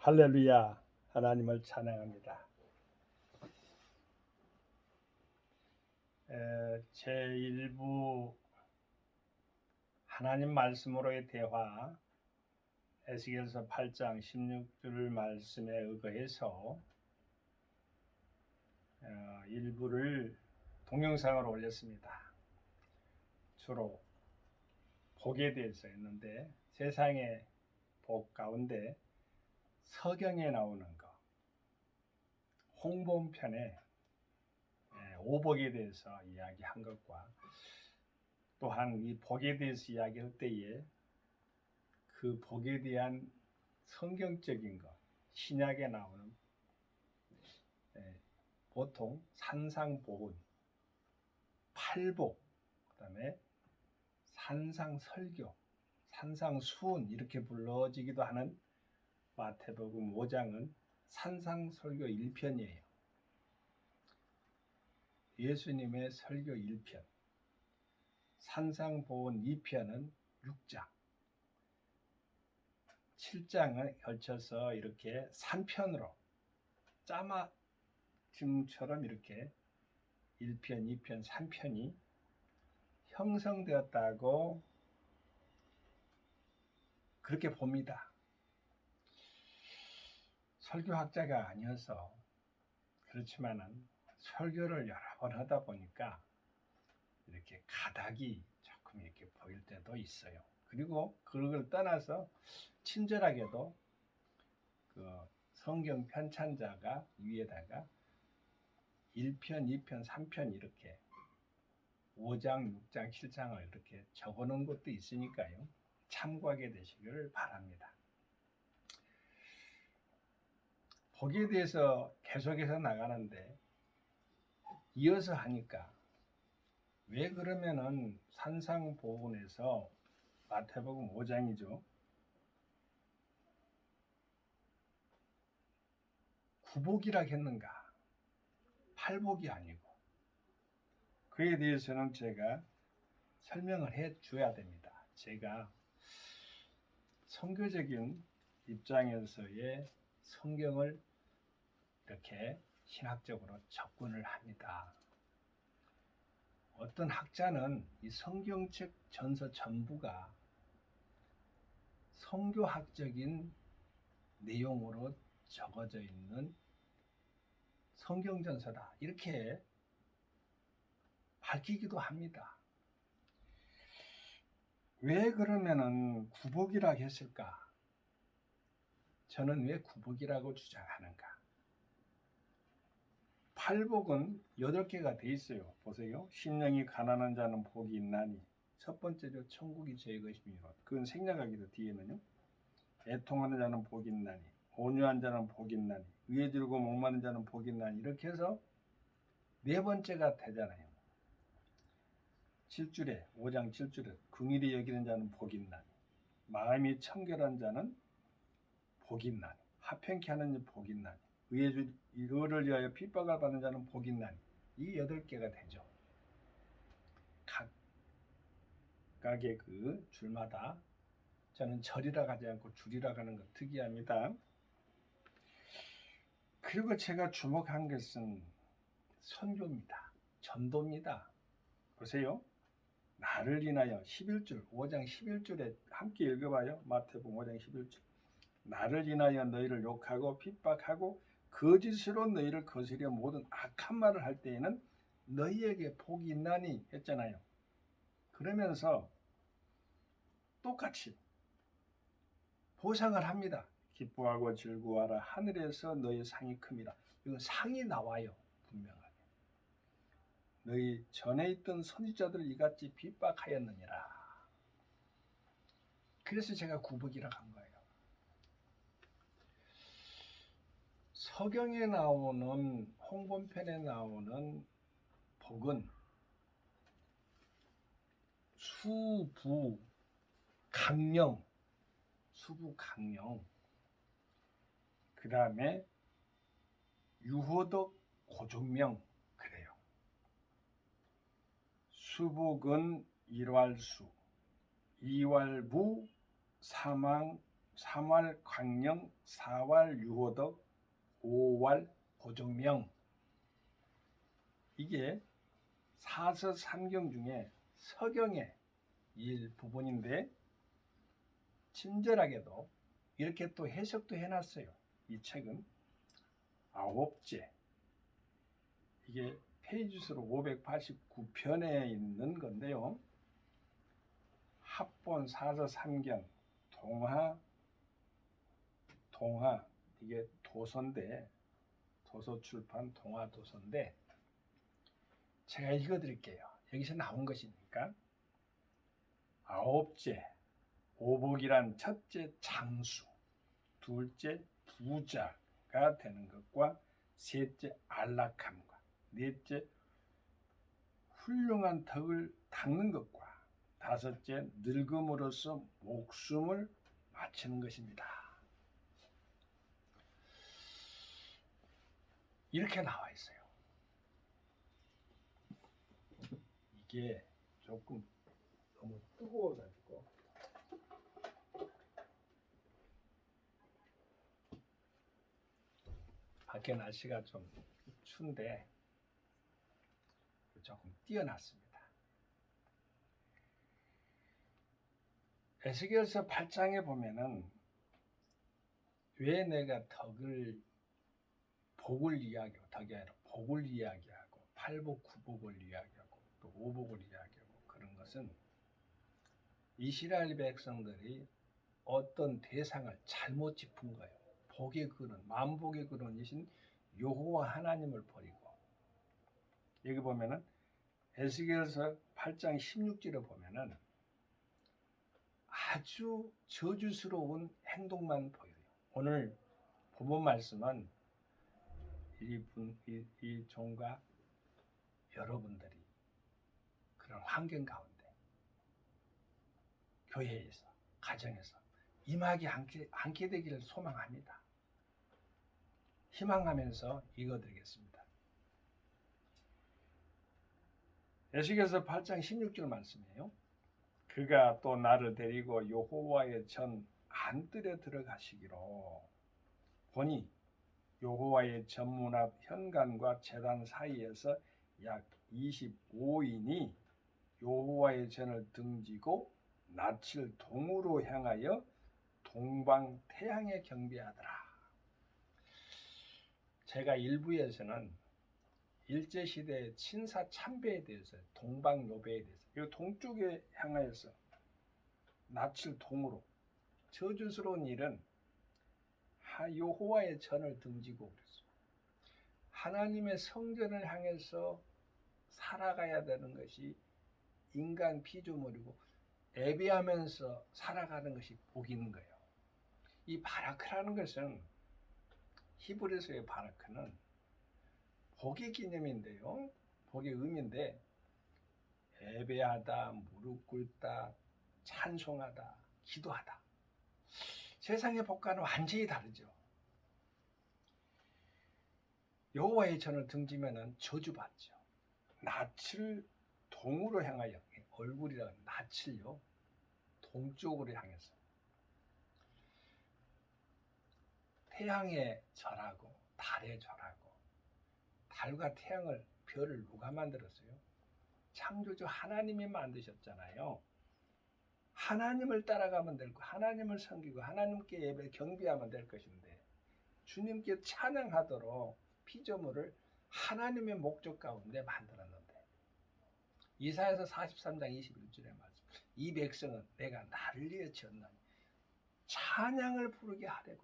할렐루야. 하나님을 찬양합니다. 제1부 하나님 말씀으로의 대화, 에스겔서 8장 16절 말씀에 의거해서 일부를 동영상으로 올렸습니다. 주로 복에 대해서 했는데, 세상의 복 가운데 서경에 나오는 것, 홍범편에 오복에 대해서 이야기한 것과, 또한 이 복에 대해서 이야기할 때에 그 복에 대한 성경적인 것, 신약에 나오는 보통 산상보훈, 팔복, 그 다음에 산상설교, 산상수훈 이렇게 불러지기도 하는 마태복음 5장은 산상설교 1편이에요. 예수님의 설교 1편, 산상보훈 2편은 6장, 7장을 걸쳐서 이렇게 3편으로 짜맞춤처럼 이렇게 1편, 2편, 3편이 형성되었다고 그렇게 봅니다. 설교학자가 아니어서 그렇지만은 설교를 여러 번 하다 보니까 이렇게 가닥이 조금 이렇게 보일 때도 있어요. 그리고 그걸 떠나서 친절하게도 그 성경 편찬자가 위에다가 1편, 2편, 3편 이렇게 5장, 6장, 7장을 이렇게 적어놓은 것도 있으니까요. 참고하게 되시기를 바랍니다. 복에 대해서 계속해서 나가는데 이어서 하니까 왜 그러면은 산상보훈에서 마태복음 5장이죠. 구복이라 했는가? 팔복이 아니고. 그에 대해서는 제가 설명을 해 줘야 됩니다. 제가 선교적인 입장에서의 성경을 이렇게 신학적으로 접근을 합니다. 어떤 학자는 이 성경책 전서 전부가 성교학적인 내용으로 적어져 있는 성경전서다 이렇게 밝히기도 합니다. 왜 그러면은 구복이라 했을까? 저는 왜 구복이라고 주장하는가? 팔복은 8개가 돼 있어요. 보세요. 심령이 가난한 자는 복이 있나니. 첫 번째로 천국이 제 것이니라. 그건 생략하기도 뒤에는요. 애통하는 자는 복이 있나니. 온유한 자는 복이 있나니. 의에 들고 목마른 자는 복이 있나니. 이렇게 해서 4번째가 되잖아요. 7줄에 5장 7줄에 긍휼히 여기는 자는 복이 있나니. 마음이 청결한 자는 복이 있나니. 합행케 하는 자는 복이 있나니. 의를 위하여 핍박을 받는 자는 복이 있나니. 이 8개가 되죠. 각각의 그 줄마다 저는 절이라 가지 않고 줄이라 가는 것 특이합니다. 그리고 제가 주목한 것은 선교입니다. 전도입니다. 보세요. 나를 인하여 11줄 5장 11줄에 함께 읽어봐요. 마태복음 5장 11줄. 나를 인하여 너희를 욕하고 핍박하고 거짓으로 너희를 거스려 모든 악한 말을 할 때에는 너희에게 복이 있나니 했잖아요. 그러면서 똑같이 보상을 합니다. 기뻐하고 즐거워하라. 하늘에서 너희 상이 큽니다. 이건 상이 나와요. 분명하게. 너희 전에 있던 선지자들을 이같이 핍박하였느니라. 그래서 제가 구복이라고 한 거예요. 서경에 나오는 홍범편에 나오는 복은 수부 강령, 그 다음에 유호덕 고종명 그래요. 수복은 일왈수, 이왈부, 사망, 3왈 광령, 4왈 유호덕, 5왈 고정명. 이게 사서삼경 중에 서경의 일부분인데 친절하게도 이렇게 또 해석도 해놨어요. 이 책은 9제, 이게 페이지 수로 589편에 있는 건데요. 합본 사서삼경 동화 이게 도서인데, 도서출판 동화도서인데 제가 읽어드릴게요. 여기서 나온 것이니까. 9제, 오복이란 첫째 장수, 둘째 부자가 되는 것과, 셋째 안락함과, 넷째 훌륭한 덕을 닦는 것과, 다섯째 늙음으로써 목숨을 바치는 것입니다. 이렇게 나와 있어요. 이게 조금 너무 뜨거워가지고 밖에 날씨가 좀 추운데 조금 띄어놨습니다. 에스겔서 8장에 보면은 왜 내가 복을 이야기하고, 덕이 아니라 복을 이야기하고, 팔복, 구복을 이야기하고, 또 오복을 이야기하고, 그런 것은 이스라엘 백성들이 어떤 대상을 잘못 짚은 거예요. 복의 근원, 만복의 근원이신 여호와 하나님을 버리고. 여기 보면은 에스겔서 8장 16절에 보면은 아주 저주스러운 행동만 보여요. 오늘 본문 말씀은 이 종과 여러분들이 그런 환경 가운데, 교회에서, 가정에서 임하지 않게 되기를 소망합니다. 희망하면서 읽어드리겠습니다. 에스겔서 8장 16절 말씀이에요. 그가 또 나를 데리고 여호와의 전 안뜰에 들어가시기로, 보니 여호와의 전문 앞 현관과 제단 사이에서 약 25인이 여호와의 전을 등지고 낯을 동으로 향하여 동방 태양에 경배하더라. 제가 일부에서는 일제시대의 친사 참배에 대해서, 동방요배에 대해서, 이 동쪽에 향하여서 낯을 동으로, 저주스러운 일은 여호와의 전을 등지고 그랬어요. 하나님의 성전을 향해서 살아가야 되는 것이 인간 피조물이고, 예배하면서 살아가는 것이 복이 있는 거예요. 이 바라크라는 것은, 히브리서의 바라크는 복의 개념인데요, 복의 의미인데, 예배하다, 무릎 꿇다, 찬송하다, 기도하다. 세상의 복과는 완전히 다르죠. 여호와의 전을 등지면은 저주받죠. 낯을 동으로 향하여, 얼굴이라 낯을요 동쪽으로 향해서 태양에 절하고 달에 절하고. 달과 태양을, 별을 누가 만들었어요? 창조주 하나님이 만드셨잖아요. 하나님을 따라가면 될 거, 하나님을 섬기고 하나님께 예배 경배하면 될 것인데, 주님께 찬양하도록 피조물을 하나님의 목적 가운데 만들었는데, 이사야서 43장 21절의 말씀, 이 백성은 내가 나를 위해 지었나니 찬양을 부르게 하려고,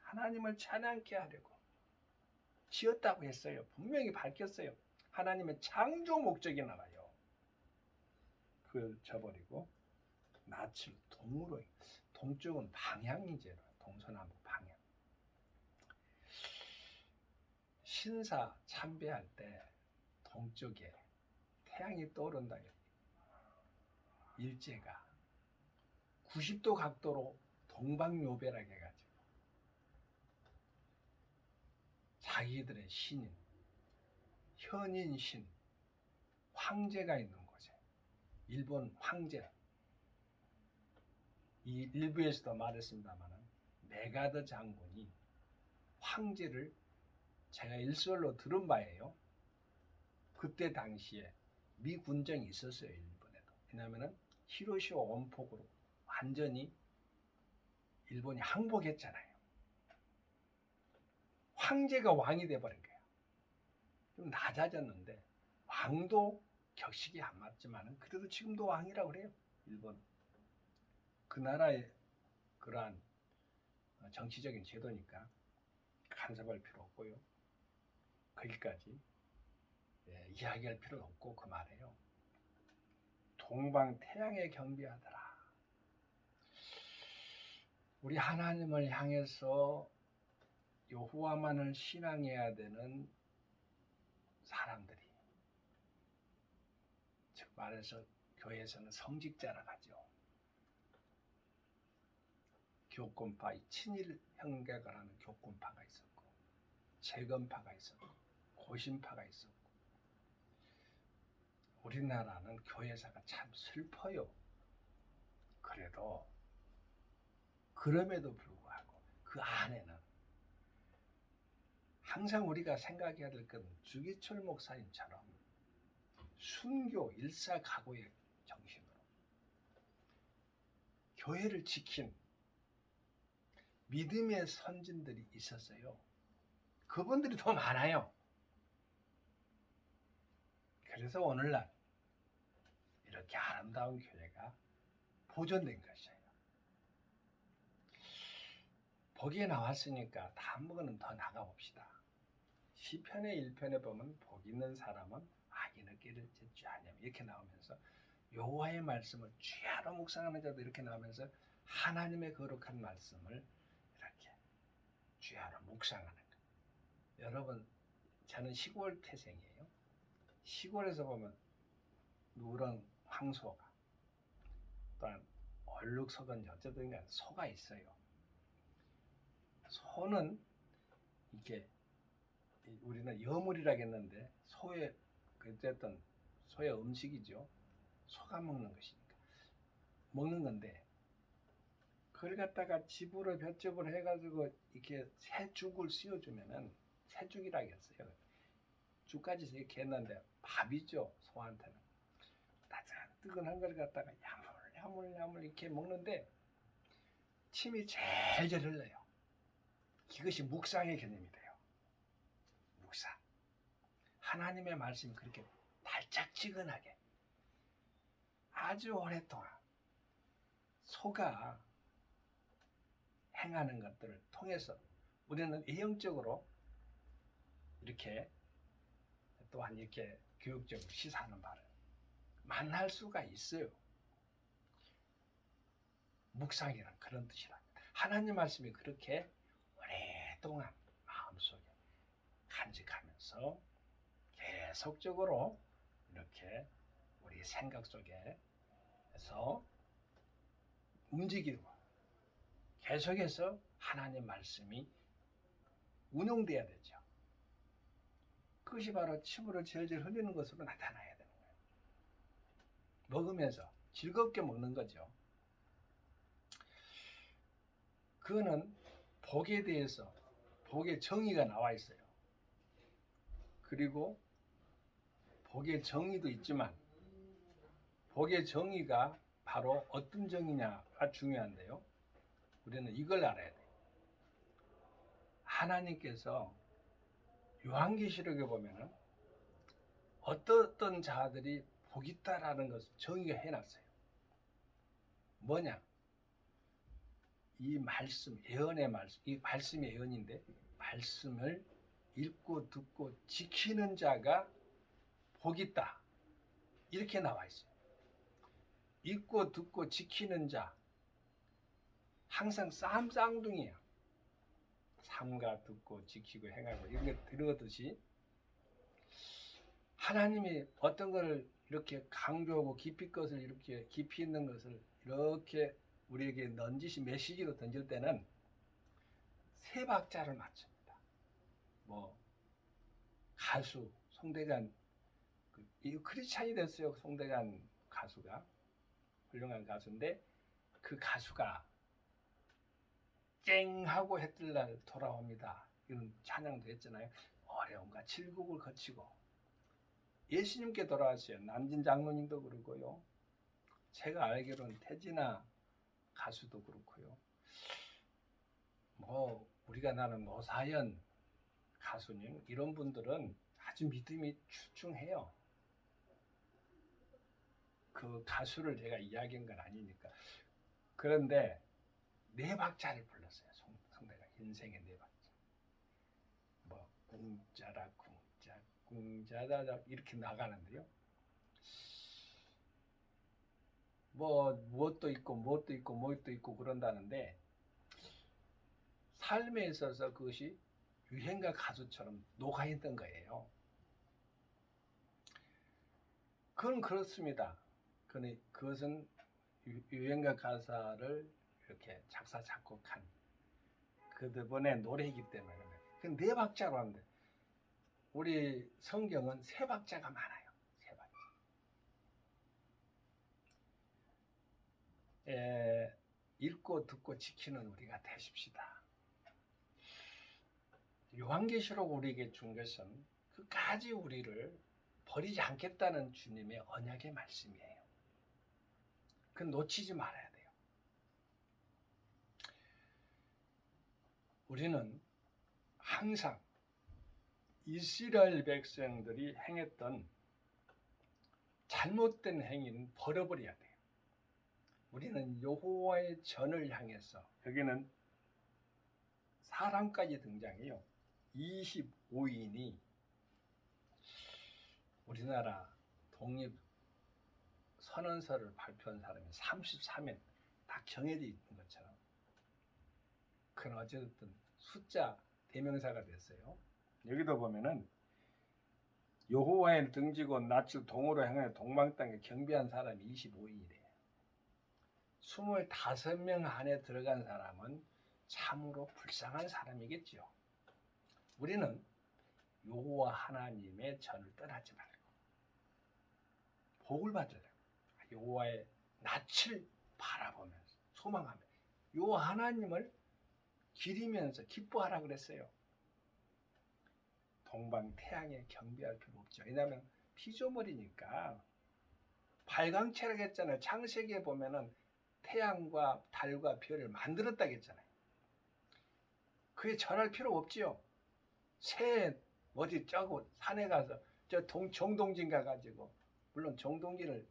하나님을 찬양케 하려고 지었다고 했어요. 분명히 밝혔어요. 하나님의 창조 목적이 나와요. 그걸 저버리고 낯을 동으로, 동쪽은 방향이죠. 동서남북 방향. 신사 참배할 때 동쪽에 태양이 떠오른다. 일제가 90도 각도로 동방요배라고 해가지고 자기들의 신인, 현인신, 황제가 있는 곳에, 일본 황제, 이 일부에서도 말했습니다만 메가더 장군이 황제를 제가 일설로 들은 바예요. 그때 당시에 미 군정이 있었어요, 일본에도. 왜냐하면 히로시마 원폭으로 완전히 일본이 항복했잖아요. 황제가 왕이 돼버린 거예요. 좀 낮아졌는데 왕도 격식이 안 맞지만 그래도 지금도 왕이라고 그래요. 일본. 그 나라의 그러한 정치적인 제도니까 간섭할 필요 없고요. 거기까지 이야기할 필요는 없고 그 말이에요. 동방 태양에 경배하더라. 우리 하나님을 향해서 여호와만을 신앙해야 되는 사람들이, 즉 말해서 교회에서는 성직자라 하죠. 교권파, 친일 형제가라는 교권파가 있었고, 재건파가 있었고, 고신파가 있었고, 우리나라는 교회사가 참 슬퍼요. 그럼에도 불구하고 그 안에는 항상 우리가 생각해야 될 건 주기철 목사님처럼 순교 일사각오의 정신으로 교회를 지킨 믿음의 선진들이 있었어요. 그분들이 더 많아요. 그래서 오늘날 이렇게 아름다운 교회가 보존된 것이에요. 복이 나왔으니까 다음번은 더 나가봅시다. 시편의 1편에 보면 복 있는 사람은 악인 어깨를 젓지 아니하며 이렇게 나오면서 여호와의 말씀을 주야로 묵상하는 자도 이렇게 나오면서 하나님의 거룩한 말씀을 이렇게 주야로 묵상하는 거예요. 여러분, 저는 시골 태생이에요. 시골에서 보면 누런 황소가 또한 얼룩소든지 어쨌든 간에 소가 있어요. 소는 이게 우리는 여물이라고 했는데 소의 어쨌든 소의 음식이죠. 소가 먹는 것이니까 먹는 건데 그걸 갖다가 집으로 볏집을 해가지고 이렇게 새죽을 씌워주면은 새죽이라고 했어요. 죽까지 이렇게 했는데 밥이죠. 소한테는 따뜻한 걸 갖다가 야물야물 이렇게 먹는데 침이 제일 흘러요. 이것이 묵상의 개념이 돼요. 묵상. 하나님의 말씀이 그렇게 달짝지근하게 아주 오랫동안 소가 행하는 것들을 통해서 우리는 예형적으로 이렇게 또한 이렇게 교육적으로 시사하는 바를 만날 수가 있어요. 묵상이란 그런 뜻이랍니다. 하나님 말씀이 그렇게 오랫동안 마음속에 간직하면서 계속적으로 이렇게 우리 생각 속에서 움직이고 계속해서 하나님 말씀이 운용돼야 되죠. 그것이 바로 침으로 질질 흘리는 것으로 나타나야 되는 거예요. 먹으면서 즐겁게 먹는 거죠. 그거는 복에 대해서 복의 정의가 나와 있어요. 그리고 복의 정의도 있지만 복의 정의가 바로 어떤 정의냐가 중요한데요. 우리는 이걸 알아야 돼요. 하나님께서 요한계시록에 보면은 어떤 자들이 복 있다라는 것을 정의가 해놨어요. 뭐냐? 이 말씀, 예언의 말씀, 이 말씀이 예언인데 말씀을 읽고 듣고 지키는 자가 복 있다. 이렇게 나와 있어요. 읽고 듣고 지키는 자 항상 쌍둥이야. 삼가 듣고 지키고 행하고 이런 게 들어듯이 하나님이 어떤 걸 이렇게 강조하고 깊이 것을 이렇게 깊이 있는 것을 이렇게 우리에게 넌지시 메시지로 던질 때는 세 박자를 맞춥니다. 뭐 가수 송대관 크리스찬이 됐어요. 송대관 가수가 훌륭한 가수인데 그 가수가 쨍하고 해뜰날 돌아옵니다. 이런 찬양도 했잖아요. 어려움과 질곡을 거치고 예수님께 돌아왔어요. 남진 장로님도 그러고요. 제가 알기로는 태진아 가수도 그렇고요. 뭐 우리가 나는 노사연 가수님 이런 분들은 아주 믿음이 출중해요. 그 가수를 제가 이야기한 건 아니니까. 그런데 네 박자를 불렀어요. 성대가 인생의 네 박자. 뭐 궁짜라 궁짜 궁짜다 이렇게 나가는데요. 뭐 무엇도 있고 무엇도 있고 무엇도 있고 그런다는데 삶에 있어서 그것이 유행가 가수처럼 녹아있던 거예요. 그건 그렇습니다. 그것은 유행가 가사를 이렇게 작사 작곡한 그분의 노래이기 때문에 그 네 박자로 하는데 우리 성경은 세 박자가 많아요. 세 박자. 읽고 듣고 지키는 우리가 되십시다. 요한계시록 우리에게 준 것은 끝까지 우리를 버리지 않겠다는 주님의 언약의 말씀이에요. 그건 놓치지 말아야 돼요. 우리는 항상 이스라엘 백성들이 행했던 잘못된 행위는 버려버려야 돼요. 우리는 여호와의 전을 향해서 여기는 사람까지 등장해요. 25인이 우리나라 독립 선언서를 발표한 사람이 33명 다 정해져 있는 것처럼 그건 어쨌든 숫자 대명사가 됐어요. 여기도 보면은 여호와의 등지고 낯을 동으로 향해 동방 땅에 경배한 사람이 25인이래요. 25명 안에 들어간 사람은 참으로 불쌍한 사람이겠죠. 우리는 여호와 하나님의 전을 떠나지 말고 복을 받으려고 여호와의 낯을 바라보면서 소망하며 여호와 하나님을 기리면서 기뻐하라 그랬어요. 동방 태양에 경배할 필요 없죠. 왜냐하면 피조물이니까 발광체라고 했잖아요. 창세기에 보면은 태양과 달과 별을 만들었다고 했잖아요. 그게 절할 필요 없지요. 새 어디 저고 산에 가서 저 정동진 가가지고 물론 정동진을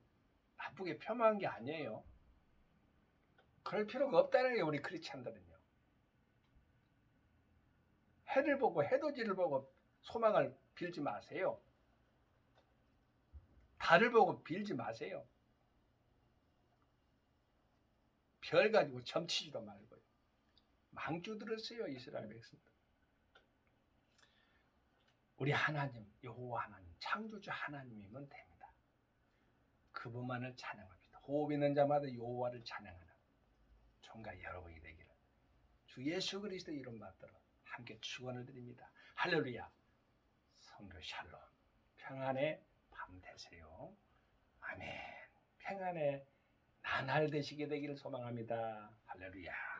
나쁘게 폄하한 게 아니에요. 그럴 필요가 없다는 게 우리 크리스찬들은요. 해를 보고 해돋이를 보고 소망을 빌지 마세요. 달을 보고 빌지 마세요. 별 가지고 점치지도 말고요. 망주 들었어요, 이스라엘 백성들. 우리 하나님, 여호와 하나님, 창조주 하나님이면 됩니다. 그분만을 찬양합니다. 호흡 있는 자마다 여호와를 찬양하는 종가 여러분이 되기를 주 예수 그리스도 이름 받들어 함께 축원을 드립니다. 할렐루야. 성도 샬롬. 평안의 밤 되세요. 아멘. 평안의 나날 되시게 되기를 소망합니다. 할렐루야.